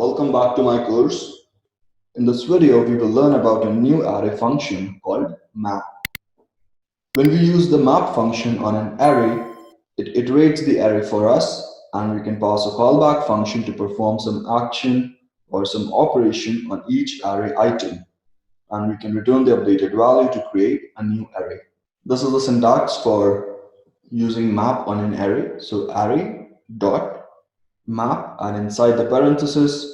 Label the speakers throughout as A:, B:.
A: welcome back to my course. In this video, we will learn about a new array function called map. When we use the map function on an array, it iterates the array for us, and we can pass a callback function to perform some action or some operation on each array item, and we can return the updated value to create a new array. This is the syntax for using map on an array. So array dot map, and inside the parenthesis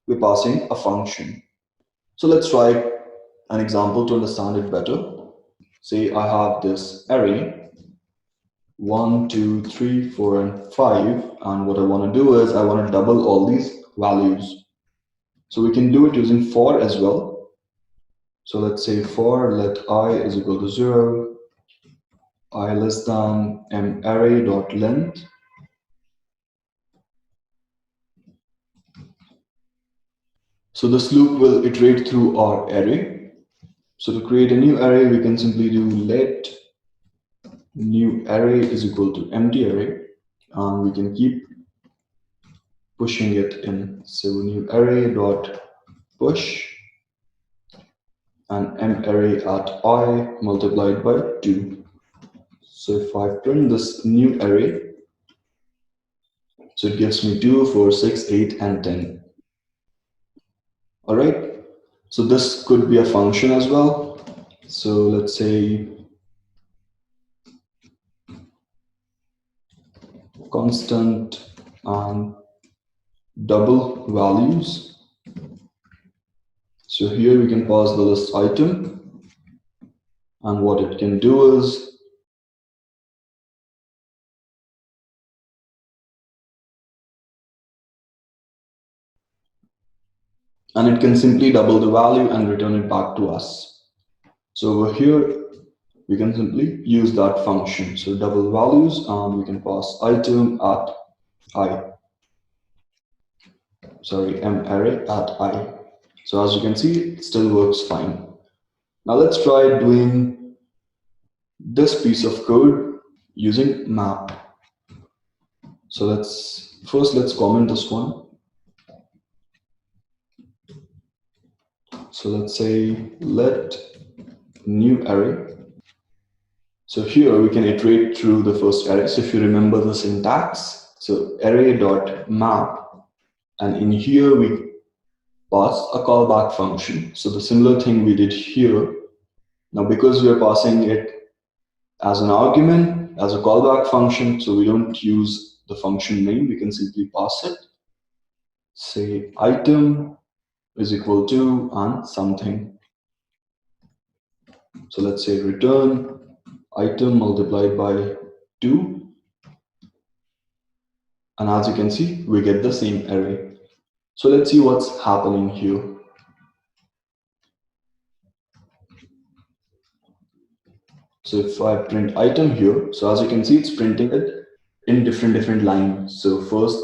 A: we're passing a function. So let's try an example to understand it better. Say I have this array 1, 2, 3, 4, and 5, and what I want to do is I want to double all these values. So we can do it using for as well. So let's say for let I is equal to 0, I less than m array dot length. So this loop will iterate through our array. So to create a new array, we can simply do let new array is equal to empty array, and we can keep pushing it in. So new array dot push and m array at I multiplied by 2. So if I print this new array, so it gives me 2, 4, 6, 8, and 10. All right. So this could be a function as well. So let's say constant and double values. So here we can pass the list item, and what it can do is and it can simply double the value and return it back to us. So over here we can simply use that function. So double values, and we can pass item at m array at I. So as you can see, it still works fine. Now let's try doing this piece of code using map. So let's comment this one. So let's say let new array. So here we can iterate through the first array. So if you remember the syntax, so array dot map, and in here we pass a callback function. So the similar thing we did here. Now because we are passing it as an argument, as a callback function, so we don't use the function name, we can simply pass it. Say item is equal to and something. So let's say return item multiplied by 2. And as you can see, we get the same array. So let's see what's happening here. So if I print item here, so as you can see, it's printing it in different lines. So first,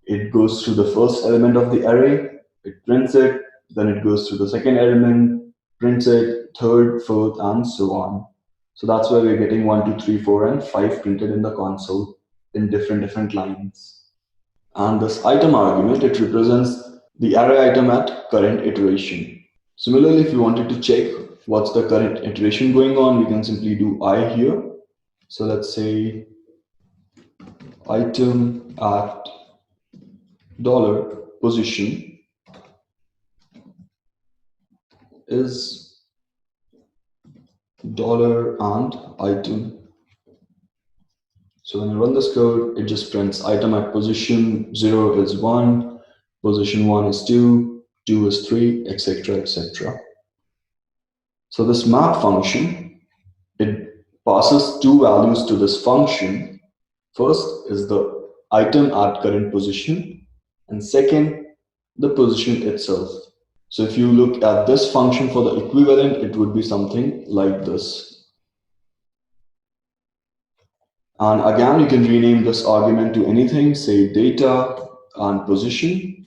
A: it goes through the first element of the array, it prints it, then it goes through the second element, prints it, third, fourth, and so on. So that's why we're getting 1, 2, 3, 4, and 5 printed in the console in different lines. And this item argument, it represents the array item at current iteration. Similarly, if you wanted to check what's the current iteration going on, we can simply do I here. So let's say item at dollar position is dollar and item. So when I run this code, it just prints item at position 0 is 1, position 1 is 2, 2 is 3, etc., etc. So this map function, it passes two values to this function. First is the item at current position, and second, the position itself. So if you look at this function for the equivalent, it would be something like this. And again, you can rename this argument to anything, say data and position.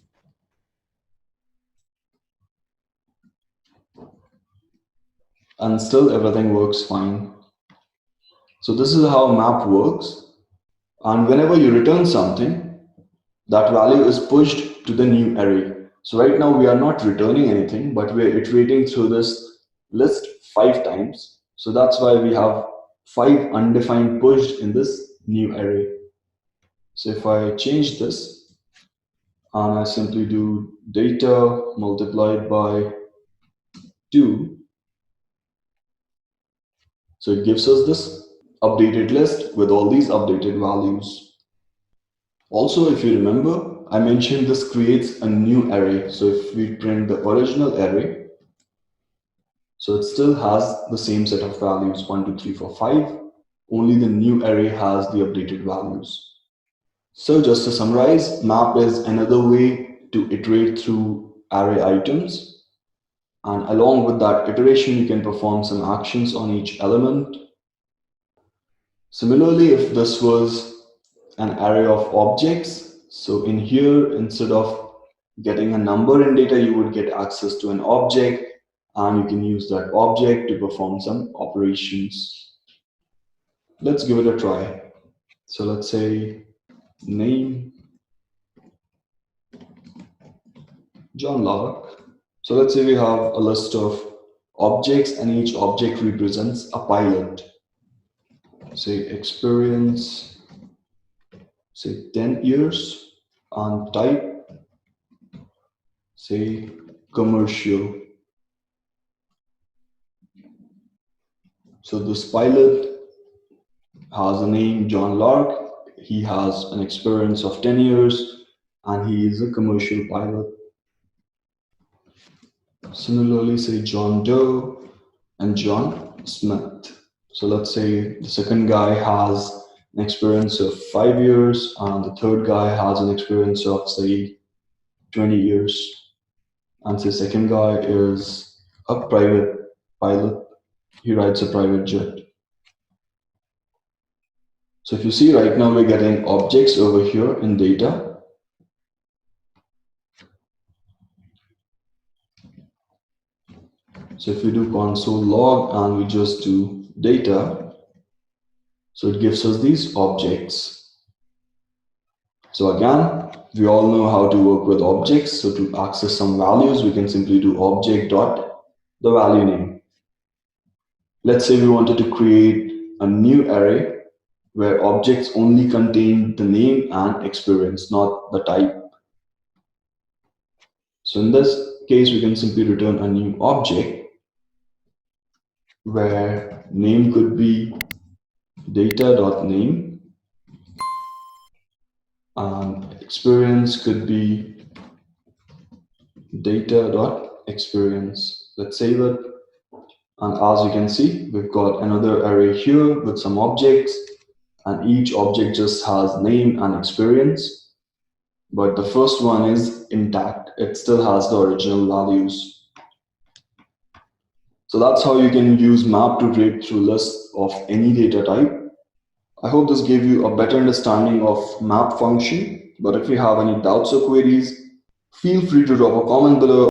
A: And still everything works fine. So this is how map works. And whenever you return something, that value is pushed to the new array. So right now we are not returning anything, but we are iterating through this list 5 times. So that's why we have 5 undefined pushed in this new array. So if I change this and I simply do data multiplied by 2, so it gives us this updated list with all these updated values. Also, if you remember, I mentioned this creates a new array. So if we print the original array, so it still has the same set of values 1, 2, 3, 4, 5. Only the new array has the updated values. So just to summarize, map is another way to iterate through array items. And along with that iteration, you can perform some actions on each element. Similarly, if this was an array of objects, so in here, instead of getting a number in data, you would get access to an object, and you can use that object to perform some operations. Let's give it a try. So let's say name John Lark. So let's say we have a list of objects and each object represents a pilot. Say experience, say 10 years, and type, say commercial. So this pilot has a name John Lark. He has an experience of 10 years and he is a commercial pilot. Similarly, say John Doe and John Smith. So let's say the second guy has an experience of 5 years and the third guy has an experience of say 20 years. And the second guy is a private pilot. He rides a private jet. So if you see right now, we're getting objects over here in data. So if we do console log and we just do data, so it gives us these objects. So again, we all know how to work with objects. So to access some values, we can simply do object dot the value name. Let's say we wanted to create a new array where objects only contain the name and experience, not the type. So in this case, we can simply return a new object where name could be data.name and experience could be data.experience. Let's save it. And as you can see, we've got another array here with some objects, and each object just has name and experience. But the first one is intact. It still has the original values. So that's how you can use map to iterate through lists of any data type. I hope this gave you a better understanding of map function. But if you have any doubts or queries, feel free to drop a comment below.